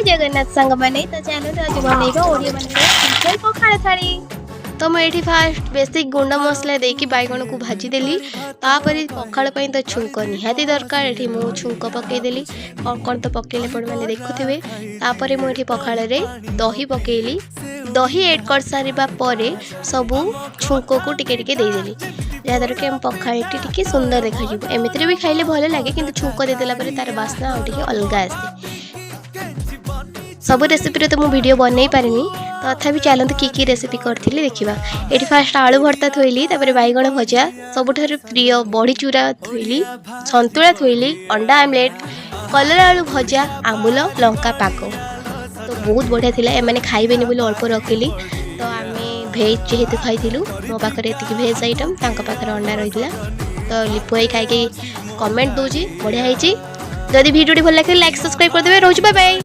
जगन्नाथ सांग मैंने तो चलो आज बनइबा ओडिया बनइबा पखाड़ थाली। तो मुझे फास्ट बेसिक गुंड मसला देकी बैगण को भाजीदेली तापर पखाड़ तो छुंक निहाती दरकार ये मुझे छुंक पकईदेली कौन कौन तो पकड़े पड़ मैंने देखुवे तापर मुझे पखाड़ दही पकईली दही एड कर सारा पर सबू छुंक को टिके टिके देदेली जहाँद्वारा कि पखाड़ी टी सुंदर देखा एमती भी खाइले भल लगे कि छुंक देदेला तार बास्ना आगे अलग आसे। सब रेसिपी तो मुझे वीडियो बनई पारिनी तथा चलते कि रेसिपी करी देखा ये फास्ट आलू भर्ता थोइली बैगण भजा सबुठ प्रिय बड़ी चूरा थोइली सतुला थोइली अंडा आमलेट कलर आलू भजा आंबुल लंका पाक तो बहुत बढ़िया थिला एमाने खाइबेनी बोली अल्प रखिली तो आम भेज जेहेतु खाइलु मो पाखे ये भेज आइटम पाखे अंडा रही तो लिपु भाई खाई कमेंट दूसरी बढ़िया जदि वीडियो भल लगे लाइक सब्सक्राइब करदे रोज बाय बाय।